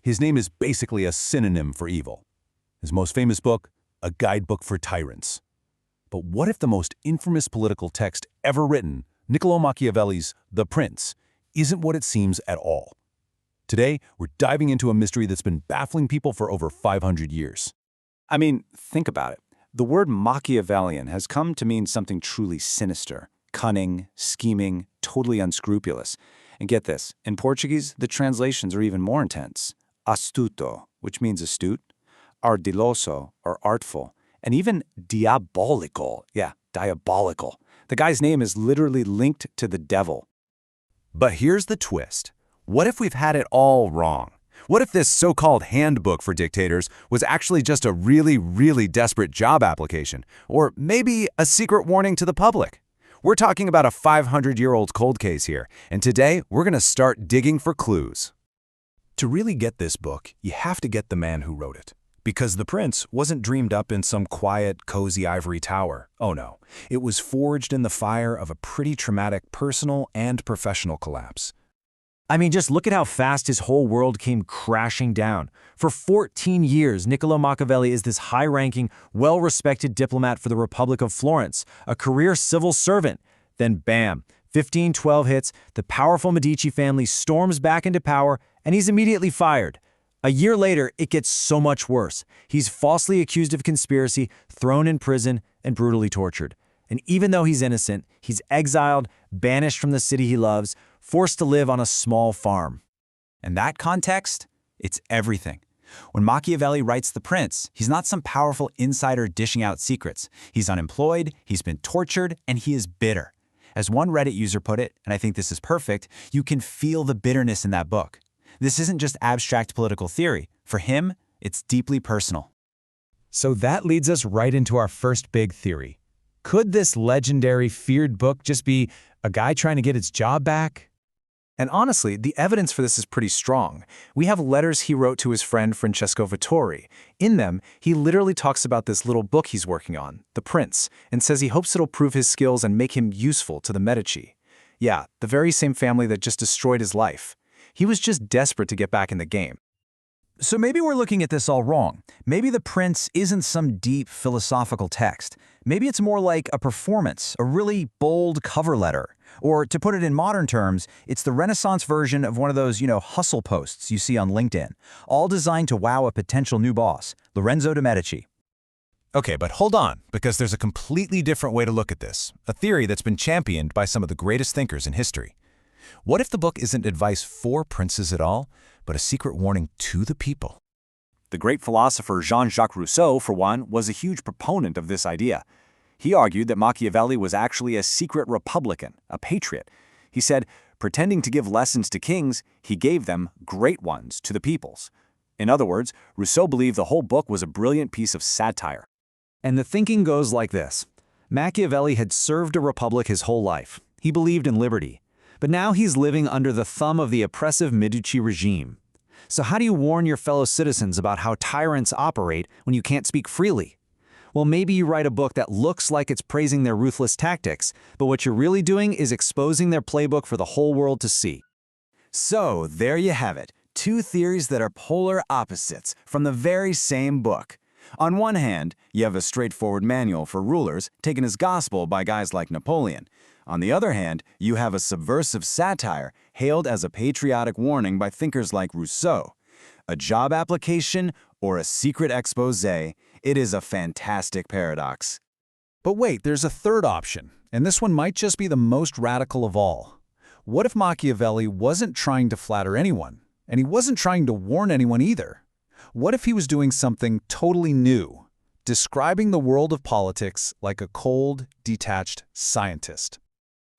His name is basically a synonym for evil. His most famous book, A Guidebook for Tyrants. But what if the most infamous political text ever written, Niccolò Machiavelli's The Prince, isn't what it seems at all? Today, we're diving into a mystery that's been baffling people for over 500 years. I mean, think about it. The word Machiavellian has come to mean something truly sinister, cunning, scheming, totally unscrupulous. And get this, in Portuguese, the translations are even more intense. Astuto, which means astute, ardiloso, or artful, and even diabolical. Yeah, diabolical. The guy's name is literally linked to the devil. But here's the twist. What if we've had it all wrong? What if this so-called handbook for dictators was actually just a really, really desperate job application? Or maybe a secret warning to the public? We're talking about a 500-year-old cold case here, and today we're going to start digging for clues. To really get this book, you have to get the man who wrote it. Because The Prince wasn't dreamed up in some quiet, cozy ivory tower. Oh no, it was forged in the fire of a pretty traumatic personal and professional collapse. I mean, just look at how fast his whole world came crashing down. For 14 years, Niccolò Machiavelli is this high-ranking, well-respected diplomat for the Republic of Florence, a career civil servant. Then bam, 1512 hits, the powerful Medici family storms back into power, and he's immediately fired. A year later, it gets so much worse. He's falsely accused of conspiracy, thrown in prison, and brutally tortured. And even though he's innocent, he's exiled, banished from the city he loves, forced to live on a small farm. In that context, it's everything. When Machiavelli writes The Prince, he's not some powerful insider dishing out secrets. He's unemployed, he's been tortured, and he is bitter. As one Reddit user put it, and I think this is perfect, you can feel the bitterness in that book. This isn't just abstract political theory. For him, it's deeply personal. So that leads us right into our first big theory. Could this legendary, feared book just be a guy trying to get his job back? And honestly, the evidence for this is pretty strong. We have letters he wrote to his friend Francesco Vittori. In them, he literally talks about this little book he's working on, The Prince, and says he hopes it'll prove his skills and make him useful to the Medici. Yeah, the very same family that just destroyed his life. He was just desperate to get back in the game. So maybe we're looking at this all wrong. Maybe The Prince isn't some deep philosophical text. Maybe it's more like a performance, a really bold cover letter. Or to put it in modern terms, it's the Renaissance version of one of those, hustle posts you see on LinkedIn, all designed to wow a potential new boss, Lorenzo de' Medici. Okay, but hold on, because there's a completely different way to look at this, a theory that's been championed by some of the greatest thinkers in history. What if the book isn't advice for princes at all, but a secret warning to the people? The great philosopher Jean-Jacques Rousseau, for one, was a huge proponent of this idea. He argued that Machiavelli was actually a secret republican, a patriot. He said, pretending to give lessons to kings, he gave them great ones to the peoples. In other words, Rousseau believed the whole book was a brilliant piece of satire. And the thinking goes like this. Machiavelli had served a republic his whole life. He believed in liberty. But now he's living under the thumb of the oppressive Medici regime. So how do you warn your fellow citizens about how tyrants operate when you can't speak freely? Well, maybe you write a book that looks like it's praising their ruthless tactics, but what you're really doing is exposing their playbook for the whole world to see. So there you have it, two theories that are polar opposites from the very same book. On one hand, you have a straightforward manual for rulers taken as gospel by guys like Napoleon. On the other hand, you have a subversive satire hailed as a patriotic warning by thinkers like Rousseau. A job application or a secret expose, it is a fantastic paradox. But wait, there's a third option, and this one might just be the most radical of all. What if Machiavelli wasn't trying to flatter anyone, and he wasn't trying to warn anyone either? What if he was doing something totally new, describing the world of politics like a cold, detached scientist?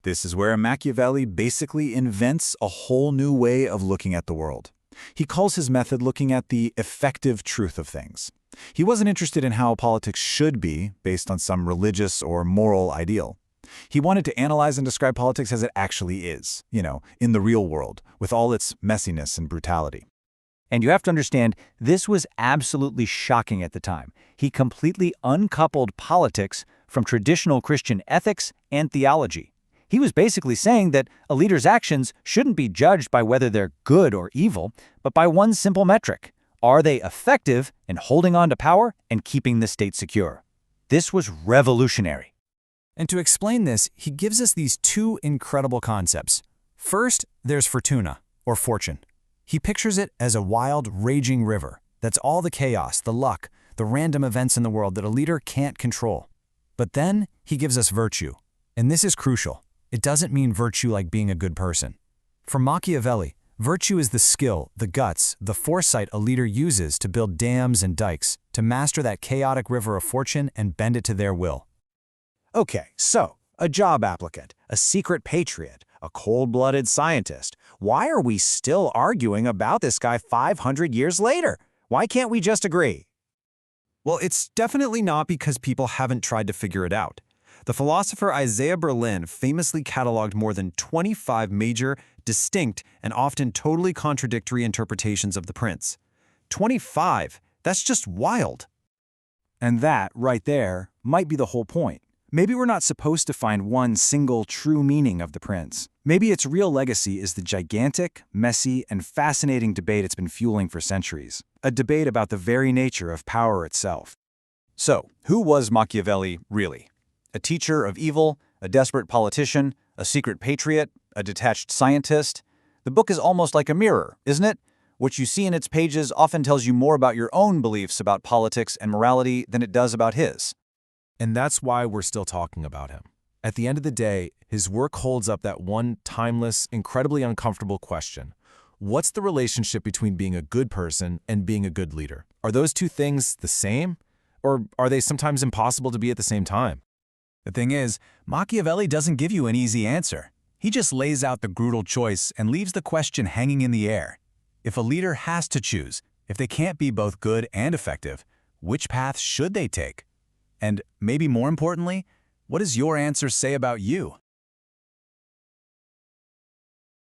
This is where Machiavelli basically invents a whole new way of looking at the world. He calls his method looking at the effective truth of things. He wasn't interested in how politics should be based on some religious or moral ideal. He wanted to analyze and describe politics as it actually is, in the real world, with all its messiness and brutality. And you have to understand, this was absolutely shocking at the time. He completely uncoupled politics from traditional Christian ethics and theology. He was basically saying that a leader's actions shouldn't be judged by whether they're good or evil, but by one simple metric. Are they effective in holding on to power and keeping the state secure? This was revolutionary. And to explain this, he gives us these two incredible concepts. First, there's fortuna, or fortune. He pictures it as a wild, raging river. That's all the chaos, the luck, the random events in the world that a leader can't control. But then he gives us virtue. And this is crucial. It doesn't mean virtue like being a good person. For Machiavelli, virtue is the skill, the guts, the foresight a leader uses to build dams and dikes, to master that chaotic river of fortune and bend it to their will. Okay, so, a job applicant, a secret patriot, a cold-blooded scientist. Why are we still arguing about this guy 500 years later? Why can't we just agree? Well, it's definitely not because people haven't tried to figure it out. The philosopher Isaiah Berlin famously cataloged more than 25 major, distinct, and often totally contradictory interpretations of the prince. 25! That's just wild. And that, right there, might be the whole point. Maybe we're not supposed to find one single true meaning of the prince. Maybe its real legacy is the gigantic, messy, and fascinating debate it's been fueling for centuries. A debate about the very nature of power itself. So, who was Machiavelli really? A teacher of evil, a desperate politician, a secret patriot, a detached scientist? The book is almost like a mirror, isn't it? What you see in its pages often tells you more about your own beliefs about politics and morality than it does about his. And that's why we're still talking about him. At the end of the day, his work holds up that one timeless, incredibly uncomfortable question. What's the relationship between being a good person and being a good leader? Are those two things the same? Or are they sometimes impossible to be at the same time? The thing is, Machiavelli doesn't give you an easy answer. He just lays out the brutal choice and leaves the question hanging in the air. If a leader has to choose, if they can't be both good and effective, which path should they take? And maybe more importantly, what does your answer say about you?